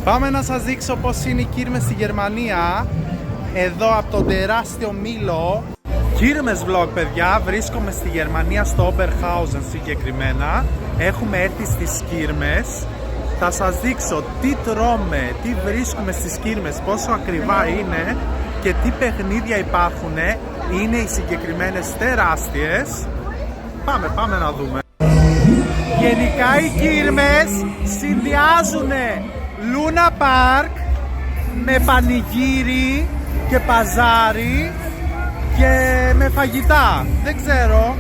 Πάμε να σας δείξω πώς είναι οι κύρμες στη Γερμανία. Εδώ από τον τεράστιο Μήλο. Κύρμες vlog, παιδιά. Βρίσκομαι στη Γερμανία, στο Oberhausen συγκεκριμένα. Έχουμε έρθει στις κύρμες. Θα σας δείξω τι τρώμε, τι βρίσκουμε στις κύρμες, πόσο ακριβά είναι και τι παιχνίδια υπάρχουν. Είναι οι συγκεκριμένες τεράστιες. Πάμε να δούμε. Γενικά οι κύρμες συνδυάζουν Λούνα Πάρκ με πανηγύρι και παζάρι και με φαγητά. Δεν ξέρω,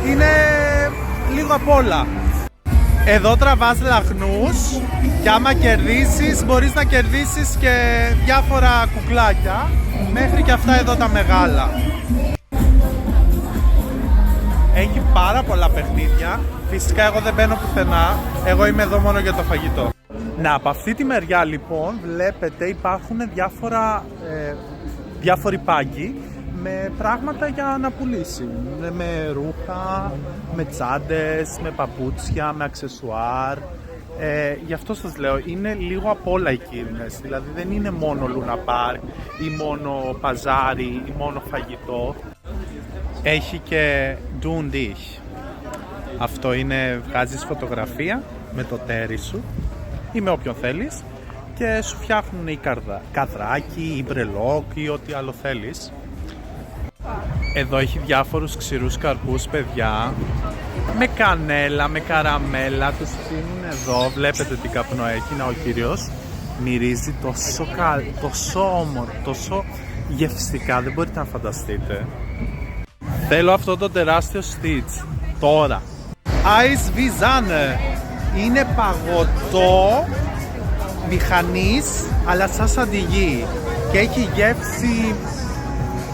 είναι λίγο απ' όλα. Εδώ τραβάς λαχνούς και άμα κερδίσεις μπορείς να κερδίσεις και διάφορα κουκλάκια, μέχρι και αυτά εδώ τα μεγάλα. Έχει πάρα πολλά παιχνίδια. Φυσικά εγώ δεν μπαίνω πουθενά, εγώ είμαι εδώ μόνο για το φαγητό. Να, από αυτή τη μεριά λοιπόν βλέπετε υπάρχουν διάφοροι πάγκοι με πράγματα για να πουλήσει. Με ρούχα, με τσάντες, με παπούτσια, με αξεσουάρ. Γι' αυτό σας λέω, είναι λίγο απ' όλα οι κύρμες. Δηλαδή δεν είναι μόνο Λούνα Πάρκ ή μόνο παζάρι ή μόνο φαγητό. Έχει και Doen Dich. Αυτό είναι, βγάζεις φωτογραφία με το τέρι σου ή με όποιον θέλεις και σου φτιάχνουν ή καδράκι ή μπρελόκ ή ό,τι άλλο θέλεις. Εδώ έχει διάφορους ξηρούς καρπούς, παιδιά, με κανέλα, με καραμέλα. Τους στείλουν εδώ, βλέπετε τι καπνό έχει, να ο κύριος. Μυρίζει τόσο όμορφο, τόσο γευστικά, δεν μπορείτε να φανταστείτε. Θέλω αυτό το τεράστιο Stitch, τώρα. Ice Vizane. Είναι παγωτό μηχανής, αλλά σαν σαντιγί. Και έχει γεύση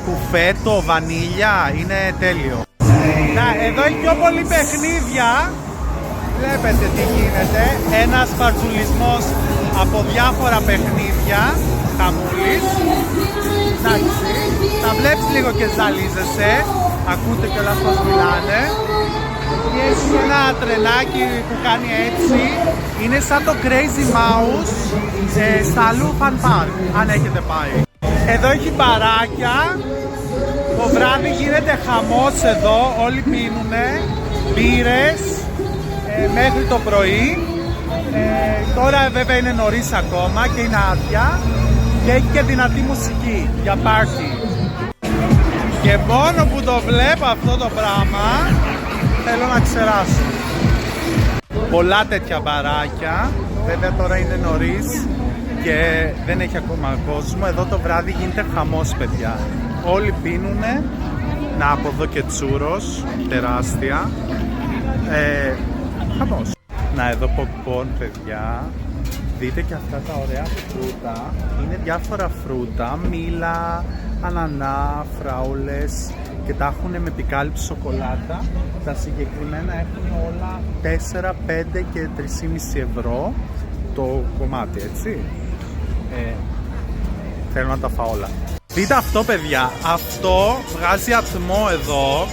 κουφέτο, βανίλια, είναι τέλειο. Εδώ έχει πιο πολύ παιχνίδια. Βλέπετε τι γίνεται. Ένας παρτσουλισμός από διάφορα παιχνίδια. Χαμούλης. Εντάξει. Θα βλέπεις λίγο και ζαλίζεσαι. Ακούτε κιόλας πως μιλάνε. Και έχει ένα τρενάκι που κάνει έτσι. Είναι σαν το Crazy Mouse στα Lufan Park, αν έχετε πάει. Εδώ έχει μπαράκια. Το βράδυ γίνεται χαμός εδώ. Όλοι πίνουνε μπύρες μέχρι το πρωί. Τώρα βέβαια είναι νωρίς ακόμα και είναι άδεια. Και έχει και δυνατή μουσική για πάρτι. Και μόνο που το βλέπω αυτό το πράγμα θέλω να ξεράσω. Πολλά τέτοια μπαράκια. Βέβαια τώρα είναι νωρίς και δεν έχει ακόμα κόσμο. Εδώ το βράδυ γίνεται χαμός, παιδιά. Όλοι πίνουνε. Να, από εδώ και τσούρος τεράστια. Χαμός. Να, εδώ popcorn, παιδιά. Δείτε και αυτά τα ωραία φρούτα. Είναι διάφορα φρούτα, μήλα, ανανά, φράουλες και τα έχουν με επικάλυψη σοκολάτα. Τα συγκεκριμένα έχουν όλα 4, 5 και 3,5 ευρώ το κομμάτι, έτσι. Θέλω να τα φάω όλα. Δείτε αυτό, παιδιά. Αυτό βγάζει ατμό εδώ.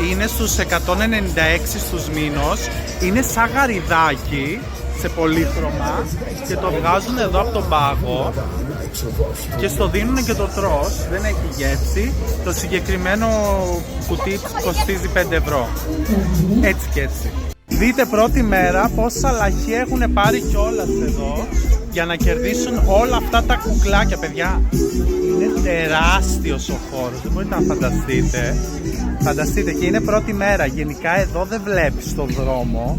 Είναι στους 196 στους μήνους. Είναι σαν γαριδάκι σε πολύχρωμα και το βγάζουν εδώ από τον πάγο και στο δίνουν και το τρως. Δεν έχει γεύση. Το συγκεκριμένο κουτί κοστίζει 5 ευρώ. Έτσι και έτσι. Δείτε πρώτη μέρα πόσα λαχεία έχουν πάρει κιόλας εδώ για να κερδίσουν όλα αυτά τα κουκλάκια, παιδιά. Είναι τεράστιος ο χώρος, δεν μπορείτε να φανταστείτε. Φανταστείτε, και είναι πρώτη μέρα. Γενικά εδώ δεν βλέπεις το δρόμο.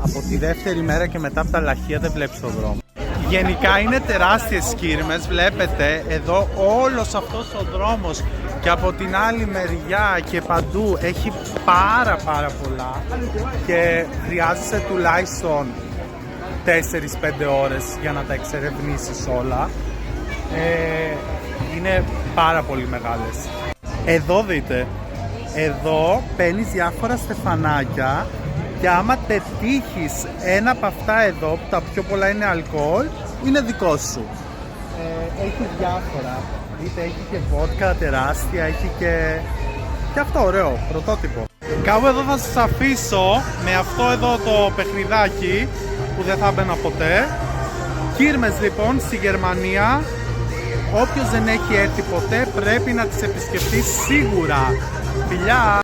Από τη δεύτερη μέρα και μετά από τα λαχεία δεν βλέπεις το δρόμο. Γενικά είναι τεράστιες κύρμες, βλέπετε εδώ όλος αυτός ο δρόμος και από την άλλη μεριά και παντού έχει πάρα πολλά και χρειάζεσαι τουλάχιστον 4-5 ώρες για να τα εξερευνήσεις όλα. Είναι πάρα πολύ μεγάλες. Εδώ δείτε, εδώ παίρνεις διάφορα στεφανάκια και άμα πετύχεις ένα από αυτά εδώ, που τα πιο πολλά είναι αλκοόλ, είναι δικό σου. Έχει διάφορα. Δείτε, έχει και βότκα τεράστια, έχει και αυτό ωραίο, πρωτότυπο. Κάπου εδώ θα σας αφήσω με αυτό εδώ το παιχνιδάκι που δεν θα μπαίνα ποτέ. Κίρμες λοιπόν στη Γερμανία, όποιος δεν έχει έρθει ποτέ πρέπει να τις επισκεφτεί σίγουρα. Φιλιά!